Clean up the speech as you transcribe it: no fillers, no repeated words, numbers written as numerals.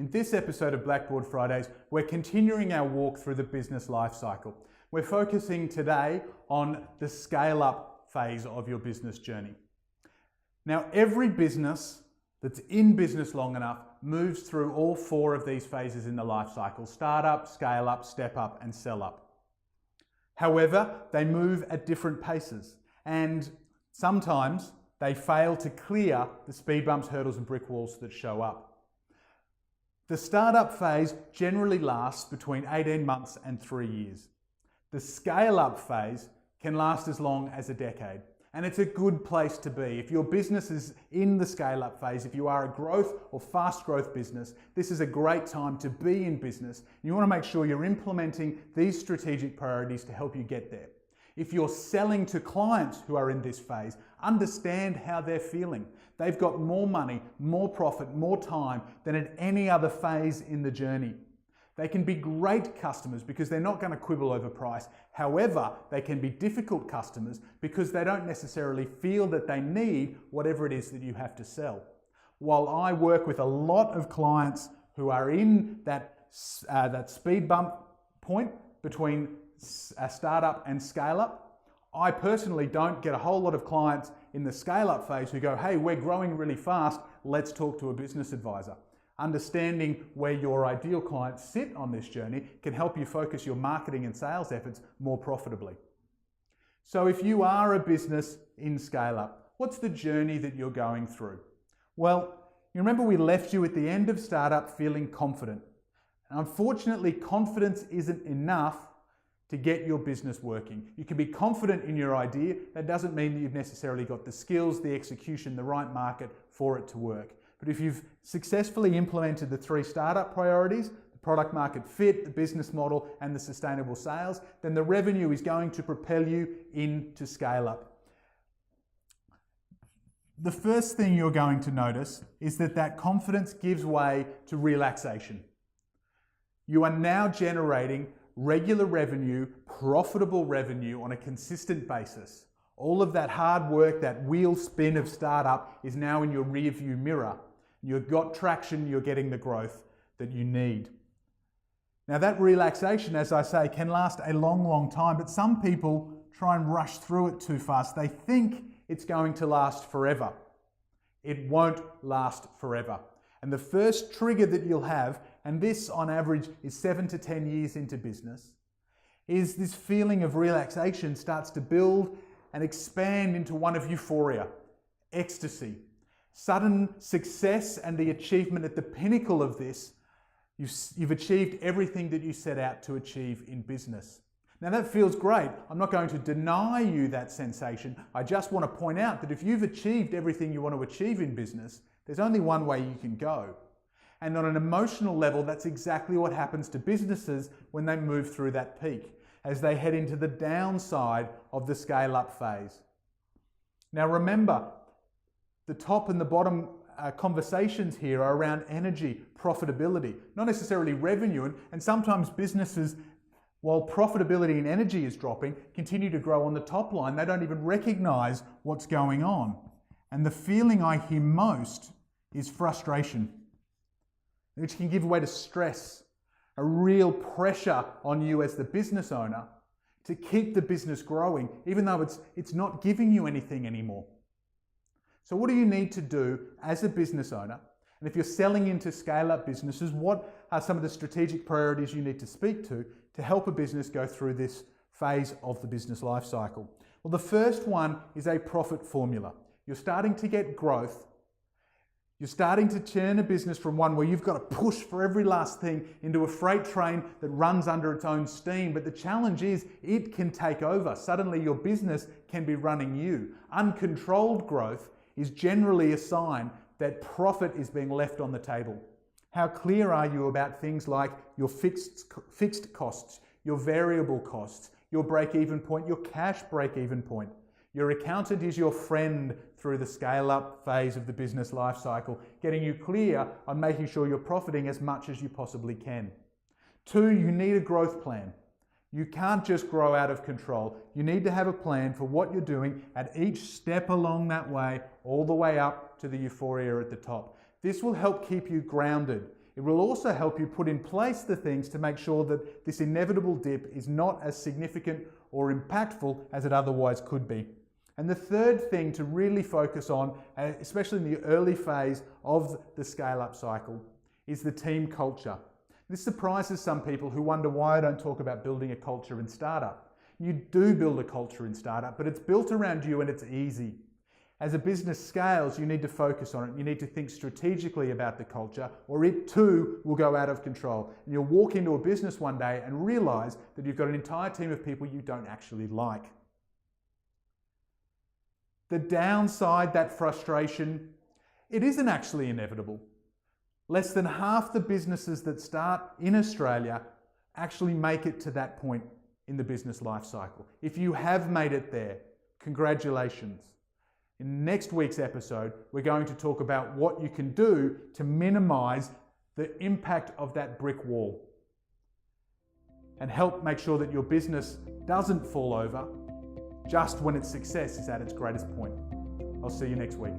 In this episode of Blackboard Fridays, we're continuing our walk through the business life cycle. We're focusing today on the scale-up phase of your business journey. Now, every business that's in business long enough moves through all four of these phases in the life cycle: startup, scale-up, step-up, and sell-up. However, they move at different paces, and sometimes they fail to clear the speed bumps, hurdles, and brick walls that show up. The startup phase generally lasts between 18 months and 3 years. The scale-up phase can last as long as a decade, and it's a good place to be. If your business is in the scale-up phase, if you are a growth or fast growth business, this is a great time to be in business. You want to make sure you're implementing these strategic priorities to help you get there. If you're selling to clients who are in this phase, understand how they're feeling. They've got more money, more profit, more time than at any other phase in the journey. They can be great customers because they're not going to quibble over price. However, they can be difficult customers because they don't necessarily feel that they need whatever it is that you have to sell. While I work with a lot of clients who are in that speed bump point between a startup and scale-up, I personally don't get a whole lot of clients in the scale-up phase who go, "Hey, we're growing really fast, let's talk to a business advisor." Understanding where your ideal clients sit on this journey can help you focus your marketing and sales efforts more profitably. So if you are a business in scale-up, what's the journey that you're going through? Well, you remember we left you at the end of startup feeling confident. And unfortunately, confidence isn't enough to get your business working. You can be confident in your idea. That doesn't mean that you've necessarily got the skills, the execution, the right market for it to work. But if you've successfully implemented the 3 startup priorities, the product market fit, the business model, and the sustainable sales, then the revenue is going to propel you into scale up. The first thing you're going to notice is that confidence gives way to relaxation. You are now generating regular revenue, profitable revenue on a consistent basis. All of that hard work, that wheel spin of startup is now in your rear view mirror. You've got traction, you're getting the growth that you need. Now that relaxation, as I say, can last a long, long time, but some people try and rush through it too fast. They think it's going to last forever. It won't last forever. And the first trigger that you'll have, and this on average is 7 to 10 years into business, is this feeling of relaxation starts to build and expand into one of euphoria, ecstasy, sudden success, and the achievement at the pinnacle of this. You've achieved everything that you set out to achieve in business. Now that feels great. I'm not going to deny you that sensation. I just want to point out that if you've achieved everything you want to achieve in business, there's only one way you can go. And on an emotional level, that's exactly what happens to businesses when they move through that peak, as they head into the downside of the scale-up phase. Now remember, the top and the bottom conversations here are around energy, profitability, not necessarily revenue. And sometimes businesses, while profitability and energy is dropping, continue to grow on the top line. They don't even recognize what's going on. And the feeling I hear most is frustration, which can give way to stress, a real pressure on you as the business owner to keep the business growing, even though it's not giving you anything anymore. So what do you need to do as a business owner? And if you're selling into scale-up businesses, what are some of the strategic priorities you need to speak to help a business go through this phase of the business life cycle? Well, the first one is a profit formula. You're starting to get growth. You're starting to turn a business from one where you've got to push for every last thing into a freight train that runs under its own steam. But the challenge is it can take over. Suddenly your business can be running you. Uncontrolled growth is generally a sign that profit is being left on the table. How clear are you about things like your fixed costs, your variable costs, your break-even point, your cash break-even point? Your accountant is your friend through the scale-up phase of the business life cycle, getting you clear on making sure you're profiting as much as you possibly can. 2, you need a growth plan. You can't just grow out of control. You need to have a plan for what you're doing at each step along that way, all the way up to the euphoria at the top. This will help keep you grounded. It will also help you put in place the things to make sure that this inevitable dip is not as significant or impactful as it otherwise could be. And the third thing to really focus on, especially in the early phase of the scale-up cycle, is the team culture. This surprises some people who wonder why I don't talk about building a culture in startup. You do build a culture in startup, but it's built around you and it's easy. As a business scales, you need to focus on it. You need to think strategically about the culture, or it too will go out of control. And you'll walk into a business one day and realize that you've got an entire team of people you don't actually like. The downside, that frustration, it isn't actually inevitable. Less than half the businesses that start in Australia actually make it to that point in the business life cycle. If you have made it there, congratulations. In next week's episode, we're going to talk about what you can do to minimize the impact of that brick wall and help make sure that your business doesn't fall over just when its success is at its greatest point. I'll see you next week.